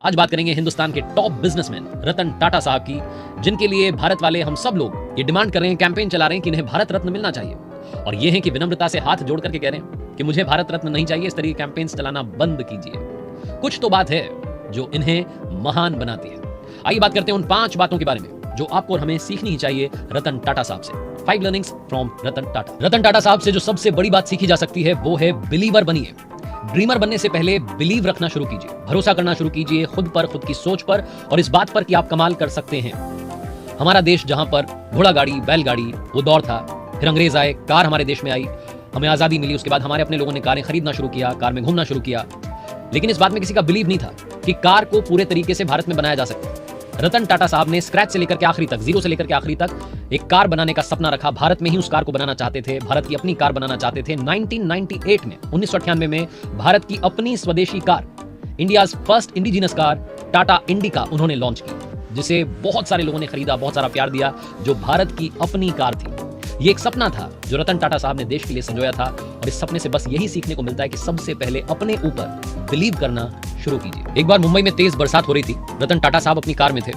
आज बात करेंगे हिंदुस्तान के टॉप बिजनेसमैन रतन टाटा साहब की, जिनके लिए भारत वाले हम सब लोग ये डिमांड कर रहे हैं, कैंपेन चला रहे हैं कि इन्हें भारत रत्न मिलना चाहिए। और ये है कि विनम्रता से हाथ जोड़ करके कह रहे हैं कि मुझे भारत रत्न नहीं चाहिए, इस तरह के कैंपेन्स चलाना बंद कीजिए। कुछ तो बात है जो इन्हें महान बनाती है। आइए बात करते हैं उन 5 बातों के बारे में जो आपको और हमें सीखनी ही चाहिए रतन टाटा साहब से। 5 लर्निंग्स फ्रॉम रतन टाटा। रतन टाटा साहब से जो सबसे बड़ी बात सीखी जा सकती है वो है बिलीवर बनिए। ड्रीमर बनने से पहले बिलीव रखना शुरू कीजिए, भरोसा करना शुरू कीजिए खुद पर, खुद की सोच पर और इस बात पर कि आप कमाल कर सकते हैं। हमारा देश जहां पर घोड़ा गाड़ी, बैलगाड़ी वो दौर था, फिर अंग्रेज आए, कार हमारे देश में आई, हमें आजादी मिली, उसके बाद हमारे अपने लोगों ने कारें खरीदना शुरू किया, कार में घूमना शुरू किया। लेकिन इस बात में किसी का बिलीव नहीं था कि कार को पूरे तरीके से भारत में बनाया जा सकता है। रतन टाटा साहब ने स्क्रैच से लेकर के आखिरी तक, जीरो से लेकर के आखिरी तक एक कार बनाने का सपना रखा। भारत में ही उस कार को बनाना चाहते थे, भारत की अपनी कार बनाना चाहते थे। 1998 में 1998 में भारत की अपनी स्वदेशी car, India's first indigenous car Tata indica उन्होंने लॉन्च की, जिसे बहुत सारे लोगों ने खरीदा, बहुत सारा प्यार दिया, जो भारत की अपनी कार थी। ये एक सपना था जो रतन टाटा साहब ने देश के लिए संजोया था और इस सपने से बस यही सीखने को मिलता है कि सबसे पहले अपने ऊपर बिलीव करना शुरू कीजिए। एक बार मुंबई में तेज बरसात हो रही थी, रतन टाटा साहब अपनी कार में थे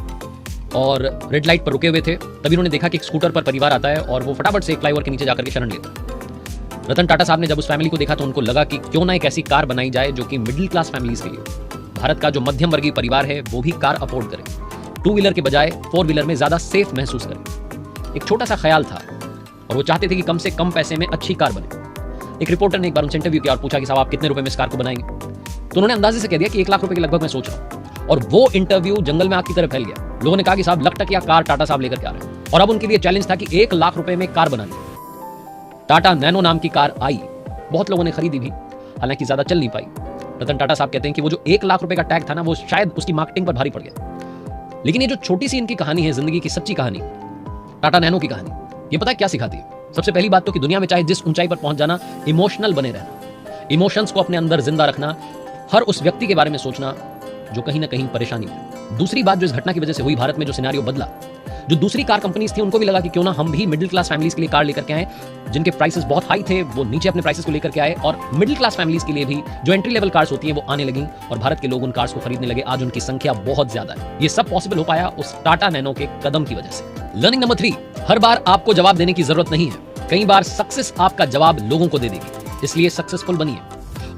और रेड लाइट पर रुके हुए थे। तभी उन्होंने देखा कि एक स्कूटर पर परिवार आता है और वो फटाफट से एक फ्लाईओवर के नीचे जाकर के शरण लेता। रतन टाटा साहब ने जब उस फैमिली को देखा तो उनको लगा कि क्यों ना एक ऐसी कार बनाई जाए जो कि मिडिल क्लास फैमिलीज के लिए, भारत का जो मध्यम वर्गीय परिवार है वो भी कार अफोर्ड करे, 2 व्हीलर के बजाय 4 व्हीलर में ज्यादा सेफ महसूस करे। एक छोटा सा ख्याल था और वो चाहते थे कि कम से कम पैसे में अच्छी कार बने। एक रिपोर्टर ने एक बार उनसे इंटरव्यू किया और पूछा कि साहब आप कितने रुपए में इस कार को बनाएंगे, तो उन्होंने अंदाजे से कह दिया कि 1 लाख रुपए के लगभग मैं सोच रहा हूं। और वो इंटरव्यू जंगल में आग की तरह फैल गया। लोगों ने कहा कि साहब लग टक या कार टाटा साहब लेकर के आ रहे हैं। और अब उनके लिए चैलेंज था कि 1 लाख रुपए में कार बनानी। टाटा नैनो नाम की कार आई, बहुत लोगों ने खरीदी भी, हालांकि ज्यादा चल नहीं पाई। रतन टाटा साहब कहते हैं कि वो जो 1 लाख रुपए का टैग था ना, वो शायद उसकी मार्केटिंग पर भारी पड़ गया। लेकिन ये जो छोटी सी इनकी कहानी है, जिंदगी की सच्ची कहानी, टाटा नैनो की कहानी, ये पता है क्या सिखाती है? सबसे पहली बात तो कि दुनिया में चाहे जिस ऊंचाई पर पहुंच जाना, इमोशनल बने रहना, इमोशंस को अपने अंदर जिंदा रखना, हर उस व्यक्ति के बारे में सोचना जो कहीं ना कहीं परेशानी में। दूसरी बात जो इस घटना की वजह से हुई, भारत में जो सिनेरियो बदला, जो दूसरी कार कंपनीज थी उनको भी लगा कि क्यों ना हम भी मिडिल क्लास फैमिलीज के लिए कार लेकर के आए, जिनके प्राइसेस बहुत हाई थे वो नीचे अपने प्राइसेस को लेकर के आए और मिडिल क्लास फैमिलीज के लिए भी जो एंट्री लेवल कार्स होती हैं वो आने लगी और भारत के लोग उन कार्स को खरीदने लगे। आज उनकी संख्या बहुत ज्यादा है। ये सब पॉसिबल हो पाया उस टाटा नैनो के कदम की वजह से। लर्निंग नंबर 3, हर बार आपको जवाब देने की जरूरत नहीं है, कई बार सक्सेस आपका जवाब लोगों को दे देगी, इसलिए सक्सेसफुल बनिए।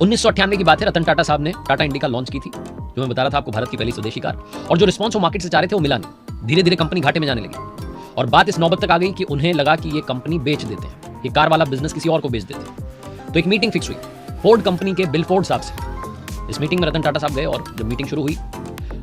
1998 की बात है, रतन टाटा साहब ने टाटा इंडिका लॉन्च की थी, जो मैं बता रहा था आपको, भारत की पहली स्वदेशी कार। और जो रिस्पॉन्स वो मार्केट से चाह रहे थे वो मिला नहीं। धीरे धीरे कंपनी घाटे में जाने लगी और बात इस नौबत तक आ गई कि उन्हें लगा कि ये कंपनी बेच देते हैं, ये कार वाला बिजनेस किसी और को बेच देते हैं। तो एक मीटिंग फिक्स हुई फोर्ड कंपनी के बिल फोर्ड साहब से। इस मीटिंग में रतन टाटा साहब गए और जब मीटिंग शुरू हुई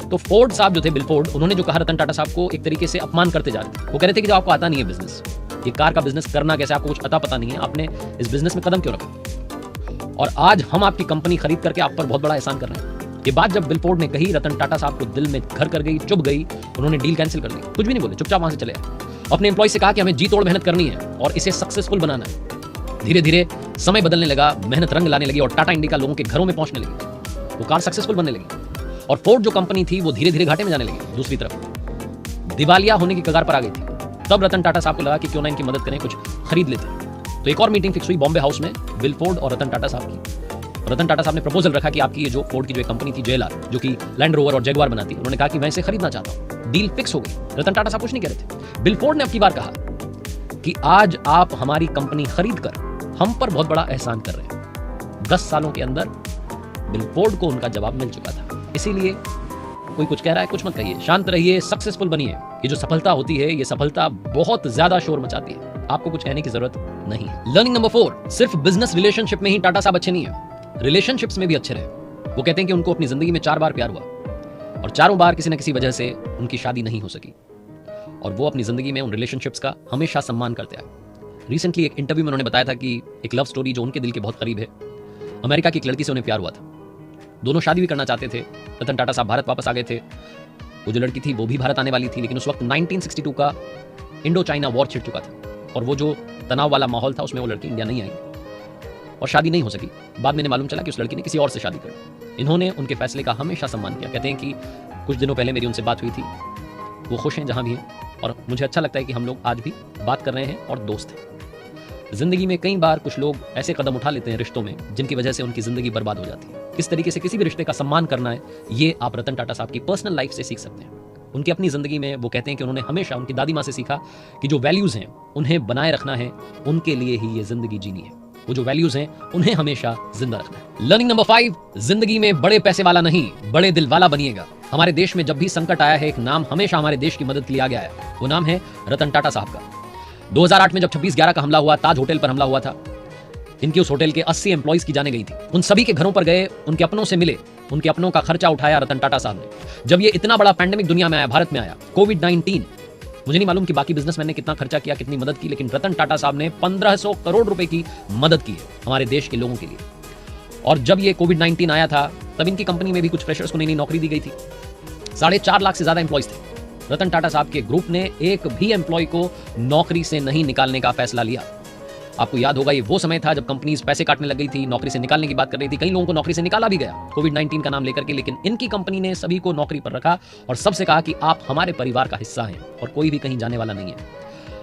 तो फोर्ड साहब जो थे, बिल फोर्ड, उन्होंने जो कहा रतन टाटा साहब को एक तरीके से अपमान करते जा रहे थे। वो कह रहे थे कि जो आपको आता नहीं है बिजनेस, ये कार का बिजनेस करना कैसे, आपको कुछ पता नहीं है, आपने इस बिजनेस में कदम क्यों रखा, और आज हम आपकी कंपनी खरीद करके आप पर बहुत बड़ा एहसान कर रहे हैं। ये बात जब बिल फोर्ड ने कही, रतन टाटा साहब को दिल में घर कर गई, चुभ गई। उन्होंने डील कैंसिल कर दी, कुछ भी नहीं बोले, चुपचाप वहां से चले आए। अपने एम्प्लॉय से कहा कि हमें जी तोड़ मेहनत करनी है और इसे सक्सेसफुल बनाना है। धीरे धीरे समय बदलने लगा, मेहनत रंग लाने लगी और टाटा इंडिका लोगों के घरों में पहुंचने लगी, वो कार सक्सेसफुल बनने लगी और फोर्ड जो कंपनी थी वो धीरे धीरे घाटे में जाने लगी, दूसरी तरफ दिवालिया होने की कगार पर आ गई थी। तब रतन टाटा साहब को लगा कि क्यों ना इनकी मदद करें, कुछ खरीद लेते हैं। तो एक और मीटिंग फिक्स हुई बॉम्बे हाउस में बिल फोर्ड और रतन टाटा साहब की। रतन टाटा साहब ने प्रपोजल रखा कि आपकी ये जो फोर्ड की जो कंपनी थी JLR, जो कि लैंड रोवर और जगुआर बनाती है, उन्होंने कहा कि मैं इसे खरीदना चाहता हूं। डील फिक्स हो गई। रतन टाटा साहब कुछ नहीं कह रहे थे। बिल फोर्ड ने अब की बार कहा कि आज आप हमारी कंपनी खरीद कर हम पर बहुत बड़ा एहसान कर रहे हैं। 10 सालों के अंदर बिल फोर्ड को उनका जवाब मिल चुका था। इसीलिए कोई कुछ कह रहा है कुछ मत कहिए, शांत रहिए, सक्सेसफुल बनिए। ये जो सफलता होती है, ये सफलता बहुत ज्यादा शोर मचाती है, आपको कुछ कहने की जरूरत नहीं है। लर्निंग नंबर 4, सिर्फ बिजनेस रिलेशनशिप में ही टाटा साहब अच्छे नहीं है, रिलेशनशिप्स में भी अच्छे रहे। वो कहते हैं कि उनको अपनी जिंदगी में 4 बार प्यार हुआ और चारों बार किसी न किसी वजह से उनकी शादी नहीं हो सकी और वो अपनी जिंदगी में उन रिलेशनशिप्स का हमेशा सम्मान करते आए। रिसेंटली एक इंटरव्यू में उन्होंने बताया था कि एक लव स्टोरी जो उनके दिल के बहुत करीब है, अमेरिका की एक लड़की से उन्हें प्यार हुआ था। दोनों शादी भी करना चाहते थे। रतन टाटा साहब भारत वापस आ गए थे। वो जो लड़की थी वो भी भारत आने वाली थी, लेकिन उस वक्त 1962 का इंडो चाइना वॉर छिड़ चुका था और वो जो तनाव वाला माहौल था उसमें वो लड़की इंडिया नहीं आई और शादी नहीं हो सकी। बाद में इन्हें मालूम चला कि उस लड़की ने किसी और से शादी कर। इन्होंने उनके फैसले का हमेशा सम्मान किया। कहते हैं कि कुछ दिनों पहले मेरी उनसे बात हुई थी, वो खुश हैं जहां भी हैं और मुझे अच्छा लगता है कि हम लोग आज भी बात कर रहे हैं और दोस्त हैं। जिंदगी में कई बार कुछ लोग ऐसे कदम उठा लेते हैं रिश्तों में जिनकी वजह से उनकी जिंदगी बर्बाद हो जाती है। किस तरीके से किसी भी रिश्ते का सम्मान करना है, ये आप रतन टाटा साहब की पर्सनल लाइफ से सीख सकते हैं। उनकी अपनी जिंदगी में वो कहते हैं कि उन्होंने हमेशा उनकी दादी माँ से सीखा कि जो वैल्यूज हैं उन्हें बनाए रखना है, उनके लिए ही ये जिंदगी जीनी है। वो जो वैल्यूज हैं उन्हें हमेशा जिंदा रखना है। लर्निंग नंबर 5, जिंदगी में बड़े पैसे वाला नहीं, बड़े दिल वाला बनिएगा। हमारे देश में जब भी संकट आया है, एक नाम हमेशा हमारे देश की मदद के लिए आ गया है, वो नाम है रतन टाटा साहब का। 2008 में जब 26/11 का हमला हुआ, ताज होटल पर हमला हुआ था, इनकी उस होटल के 80 एम्प्लॉइज की जाने गई थी। उन सभी के घरों पर गए, उनके अपनों से मिले, उनके अपनों का खर्चा उठाया रतन टाटा साहब ने। जब ये इतना बड़ा पैंडेमिक दुनिया में आया, भारत में आया, कोविड-19, मुझे नहीं मालूम कि बाकी बिजनेसमैन ने कितना खर्चा किया, कितनी मदद की, लेकिन रतन टाटा साहब ने 1500 करोड़ रुपए की मदद की है हमारे देश के लोगों के लिए। और जब ये कोविड-19 आया था, तब इनकी कंपनी में भी कुछ फ्रेशर्स को नई नौकरी दी गई थी। 4.5 लाख से ज्यादा एम्प्लॉइज थे। रतन टाटा साहब के ग्रुप ने एक भी एम्प्लॉय को नौकरी से नहीं निकालने का फैसला लिया। आपको याद होगा, ये वो समय था जब कंपनीज पैसे काटने लग गई थी, नौकरी से निकालने की बात कर रही थी, कई लोगों को नौकरी से निकाला भी गया कोविड-19 का नाम लेकर के, लेकिन इनकी कंपनी ने सभी को नौकरी पर रखा और सबसे कहा कि आप हमारे परिवार का हिस्सा हैं और कोई भी कहीं जाने वाला नहीं है।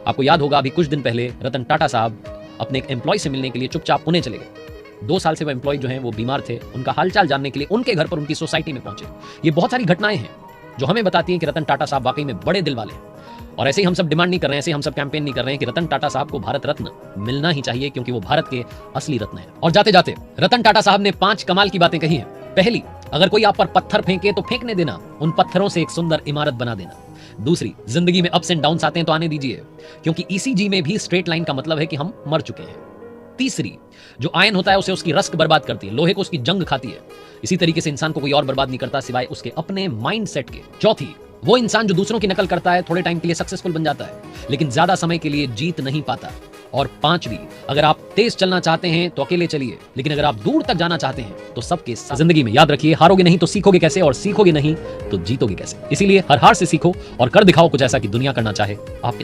आपको याद होगा, अभी कुछ दिन पहले रतन टाटा साहब अपने एक एम्प्लॉय से मिलने के लिए चुपचाप पुणे चले गए। 2 साल से वो एम्प्लॉय जो है वो बीमार थे, उनका हालचाल जानने के लिए उनके घर पर, उनकी सोसाइटी में पहुंचे। ये बहुत सारी घटनाएं हैं जो हमें बताती हैं कि रतन टाटा साहब वाकई में बड़े दिल वाले हैं। और ऐसे ही हम सब डिमांड नहीं कर रहे हैं, ऐसे हम सब कैंपेन नहीं कर रहे हैं कि रतन टाटा साहब को भारत रत्न मिलना ही चाहिए, क्योंकि वो भारत के असली रत्न हैं। और जाते जाते रतन टाटा साहब ने 5 कमाल की बातें कही हैं। पहली, अगर कोई आप पर पत्थर फेंके तो फेंकने देना, उन पत्थरों से एक सुंदर इमारत बना देना। दूसरी, जिंदगी में अप्स एंड डाउन्स आते हैं तो आने दीजिए, क्योंकि ईसीजी में भी स्ट्रेट लाइन का मतलब है कि हम मर चुके हैं। तीसरी, जो आयन होता है उसे उसकी रस्क बर्बाद करती है, लोहे को उसकी जंग खाती है। इसी तरीके से इंसान को कोई और बर्बाद नहीं करता सिवाय उसके अपने माइंड सेट के। चौथी, वो इंसान जो दूसरों की नकल करता है थोड़े टाइम के लिए सक्सेसफुल बन जाता है, लेकिन ज्यादा समय के लिए जीत नहीं पाता। और पांचवी, अगर आप तेज चलना चाहते हैं तो अकेले चलिए, लेकिन अगर आप दूर तक जाना चाहते हैं तो सबके साथ। जिंदगी में याद रखिए, हारोगे नहीं तो सीखोगे कैसे, और सीखोगे नहीं तो जीतोगे कैसे। इसीलिए हर हार से सीखो और कर दिखाओ कुछ ऐसा कि दुनिया करना चाहे आपके